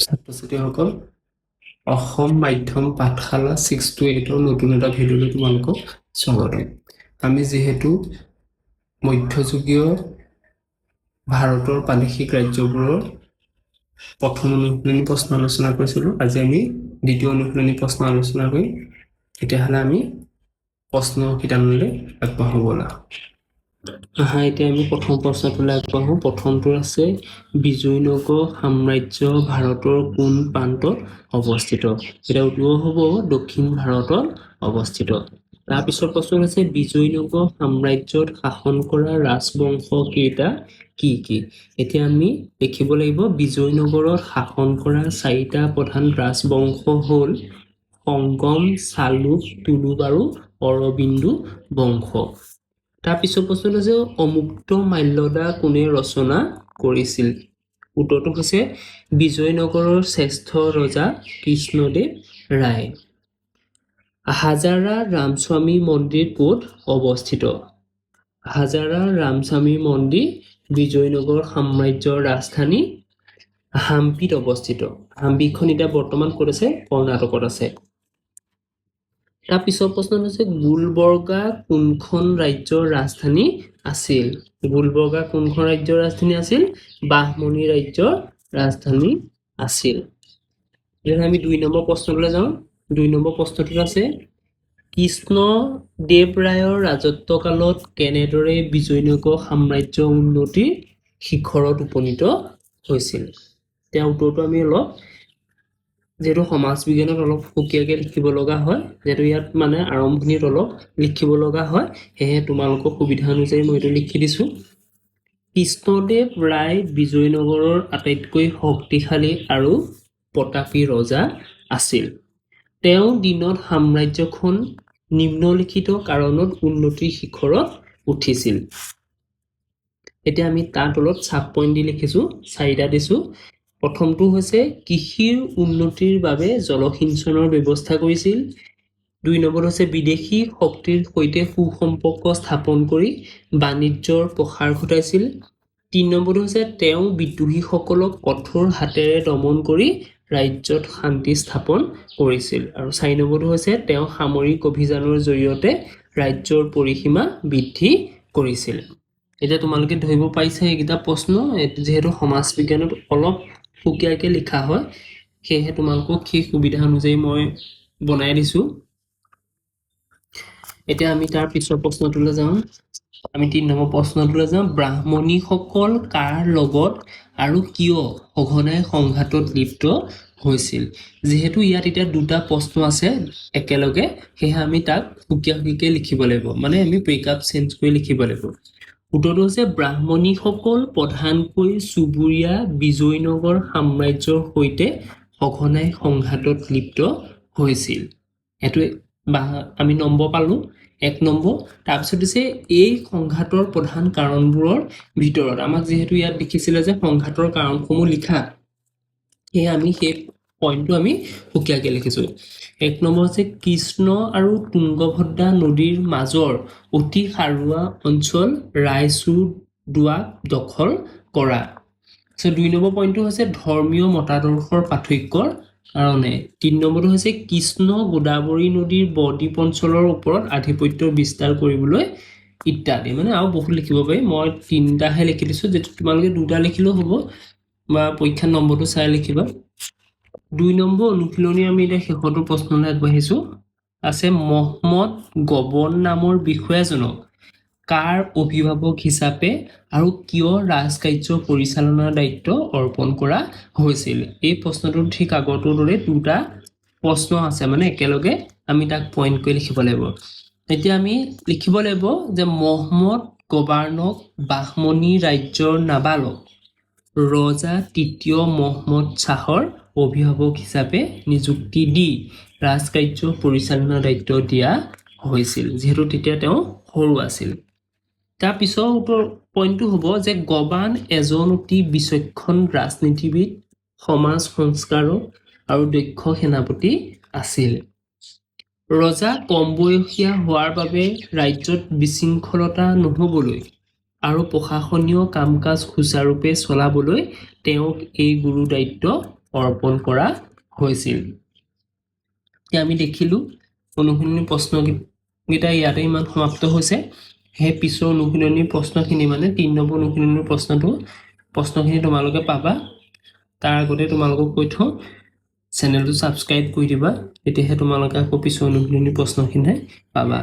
ছাত্ৰ ছাত্ৰীসকল অসম মাধ্যম পাঠশালা 6 to 8 নতুন এটা ভিডিঅ'লৈ তোমালোকক স্বাগতম। আমি যিহেতু মধ্যযুগীয় ভাৰতৰ প্ৰাদেশিক ৰাজ্যবোৰৰ প্ৰথম অনুশীলনী প্ৰশ্ন আলোচনা কৰিছিলোঁ, আজি আমি দ্বিতীয় অনুশীলনী প্ৰশ্ন আলোচনা কৰিম। তেতিয়াহ'লে আমি প্ৰশ্ন শিতানলৈ আগবাঢ়ো ব'লা। এতিয়া আমি প্ৰথম প্ৰশ্নটোলৈ আগবাঢ়ো। প্ৰথমটো আছে বিজয়নগৰ সাম্ৰাজ্য ভাৰতৰ কোন প্ৰান্তত অৱস্থিত? এটা উত্তৰ হ'ব দক্ষিণ ভাৰতত অৱস্থিত। তাৰপিছত প্ৰশ্ন হৈছে বিজয়নগৰ সাম্ৰাজ্যত শাসন কৰা ৰাজবংশ কেইটা কি কি? এতিয়া আমি দেখিব লাগিব বিজয়নগৰত শাসন কৰা 4টা প্ৰধান ৰাজবংশ হ'ল সংগম, চালুক, তুলুক আৰু অৰবিন্দু বংশ। তাৰপিছত প্ৰশ্ন হৈছে অমুক্ত মাল্যদা কোনে ৰচনা কৰিছিল? উত্তৰটো হৈছে বিজয়নগৰৰ শ্ৰেষ্ঠ ৰজা কৃষ্ণদেৱ ৰায়। হাজাৰা ৰামস্বামী মন্দিৰ ক'ত অৱস্থিত? হাজাৰা ৰামস্বামী মন্দিৰ বিজয়নগৰ সাম্ৰাজ্যৰ ৰাজধানী হাম্পিত অৱস্থিত। হাম্পিখন এতিয়া বৰ্তমান ক'ত আছে? কৰ্ণাটকত আছে। তাৰপিছত প্ৰশ্ন হৈছে গুলবৰ্গা কোনখন ৰাজ্যৰ ৰাজধানী আছিল? গুলবৰ্গা কোনখন ৰাজ্যৰ ৰাজধানী আছিল? বাহমনি ৰাজ্যৰ ৰাজধানী আছিল। এতিয়া আমি 2 নম্বৰ প্ৰশ্নলৈ যাওঁ। 2 নম্বৰ প্ৰশ্নটোত আছে কৃষ্ণদেৱ ৰায়ৰ ৰাজত্বকালত কেনেদৰে বিজয়নগৰ সাম্ৰাজ্য উন্নতিৰ শিখৰত উপনীত হৈছিল? তেওঁৰ উত্তৰটো আমি অলপ যেহেতু সমাজ বিজ্ঞানত অলপ সুকীয়াকৈ লিখিব লগা হয়, যেহেতু ইয়াত মানে আৰম্ভণিত অলপ লিখিব লগা হয়, সেয়েহে তোমালোকৰ সুবিধা অনুযায়ী মই এইটো লিখি দিছোঁ। কৃষ্ণদেৱ ৰায় বিজয়নগৰৰ আটাইতকৈ শক্তিশালী আৰু প্ৰতাপী ৰজা আছিল। তেওঁৰ দিনত সাম্ৰাজ্যখন নিম্নলিখিত কাৰণত উন্নতিৰ শিখৰত উঠিছিল। এতিয়া আমি তাৰ তলত চাব পইণ্ট দি লিখিছোঁ, 4টা দিছোঁ। প্ৰথমটো হৈছে কৃষিৰ উন্নতিৰ বাবে জলসিঞ্চনৰ ব্যৱস্থা কৰিছিল। 2 নম্বৰ হৈছে বিদেশী শক্তিৰ সৈতে সুসম্পৰ্ক স্থাপন কৰি বাণিজ্যৰ প্ৰসাৰ ঘটাইছিল। 3 নম্বৰটো হৈছে তেওঁ বিদ্ৰোহীসকলক কঠোৰ হাতেৰে দমন কৰি ৰাজ্যত শান্তি স্থাপন কৰিছিল। আৰু 4 নম্বৰটো হৈছে তেওঁ সামৰিক অভিযানৰ জৰিয়তে ৰাজ্যৰ পৰিসীমা বৃদ্ধি কৰিছিল। এতিয়া তোমালোকে ধৰিব পাৰিছা এইকেইটা প্ৰশ্ন যিহেতু সমাজ বিজ্ঞানত অলপ সুকীয়াকৈ লিখা হয়, সেয়েহে তোমালোকক সেই সুবিধা অনুযায়ী মই বনাই দিছোঁ। এতিয়া আমি তাৰ পিছৰ প্ৰশ্নটোলৈ যাওঁ। আমি 3 নম্বৰ প্ৰশ্নটোলৈ যাওঁ। ব্ৰাহ্মণীসকল কাৰ লগত আৰু কিয় সঘনাই সংঘাতত লিপ্ত হৈছিল? যিহেতু ইয়াত এতিয়া 2টা প্ৰশ্ন আছে একেলগে, সেয়েহে আমি তাক সুকীয়াকৈ লিখিব লাগিব, মানে আমি ব্ৰেকআপ চেঞ্জ কৰি লিখিব লাগিব। উত্তৰটো হৈছে ব্ৰাহ্মণীসকল প্ৰধানকৈ চুবুৰীয়া বিজয়নগৰ সাম্ৰাজ্যৰ সৈতে সঘনাই সংঘাতত লিপ্ত হৈছিল। এইটো আমি নম্বৰ পালোঁ 1 নম্বৰ। তাৰপিছত দিছে এই সংঘাতৰ প্ৰধান কাৰণবোৰৰ ভিতৰত আমাক যিহেতু ইয়াত দেখিছিলে যে সংঘাতৰ কাৰণসমূহ লিখা, সেয়ে আমি সেই পইণ্টটো আমি সুকীয়াকৈ লিখিছোঁ। 1 নম্বৰ হৈছে কৃষ্ণ আৰু তুংগভদ্ৰা নদীৰ মাজৰ অতি সাৰুৱা অঞ্চল ৰায়চুৰদুৱাক দখল কৰা। 2 নম্বৰ পইণ্টটো হৈছে ধৰ্মীয় মতাদৰ্শৰ পাৰ্থক্যৰ কাৰণে। 3 নম্বৰটো হৈছে কৃষ্ণ গোদাবৰী নদীৰ বদ্বীপ অঞ্চলৰ ওপৰত আধিপত্য বিস্তাৰ কৰিবলৈ ইত্যাদি। মানে আৰু বহুত লিখিব পাৰি, মই 3টাহে লিখি দিছোঁ, যিটো তোমালোকে 2টা লিখিলেও হ'ব বা পৰীক্ষাৰ নম্বৰটো চাই লিখিবা। 2 নম্বৰ অনুশীলনী আমি এতিয়া শেষৰটো প্ৰশ্নলৈ আগবাঢ়িছোঁ। আছে মহম্মদ গবন নামৰ বিষয়াজনক কাৰ অভিভাৱক হিচাপে আৰু কিয় ৰাজকাৰ্য পৰিচালনাৰ দায়িত্ব অৰ্পণ কৰা হৈছিল? এই প্ৰশ্নটোৰ ঠিক আগৰটোৰ দৰে 2টা প্ৰশ্ন আছে, মানে একেলগে আমি তাক পইণ্ট কৰি লিখিব লাগিব। এতিয়া আমি লিখিব লাগিব যে মহম্মদ গবাৰ্ণক বাহমনি ৰাজ্যৰ নাবালক ৰজা 3য় মহম্মদ শ্বাহৰ অভিভাৱক হিচাপে নিযুক্তি দি ৰাজকাৰ্য পৰিচালনাৰ দায়িত্ব দিয়া হৈছিল, যিহেতু তেতিয়া তেওঁ সৰু আছিল। তাৰপিছৰ পইণ্টটো হ'ব যে গবান এজন অতি বিচক্ষণ ৰাজনীতিবিদ, সমাজ সংস্কাৰক আৰু দক্ষ সেনাপতি আছিল। ৰজা কম বয়সীয়া হোৱাৰ বাবে ৰাজ্যত বিশৃংখলতা নহ'বলৈ আৰু প্ৰশাসনীয় কাম কাজ সুচাৰুৰূপে চলাবলৈ তেওঁক এই গুৰু দায়িত্ব অৰ্পণ কৰা হৈছিল। এতিয়া আমি দেখিলোঁ অনুশীলনী প্ৰশ্নকেইটা ইয়াতে ইমান সমাপ্ত হৈছে। সেই পিছৰ অনুশীলনী প্ৰশ্নখিনি মানে 3 নম্বৰ অনুশীলনীৰ প্ৰশ্নখিনি তোমালোকে পাবা। তাৰ আগতে তোমালোকক কৈ থওঁ চেনেলটো ছাবস্ক্ৰাইব কৰি দিবা, তেতিয়াহে তোমালোকে আকৌ পিছৰ অনুশীলনী প্ৰশ্নখিনি পাবা।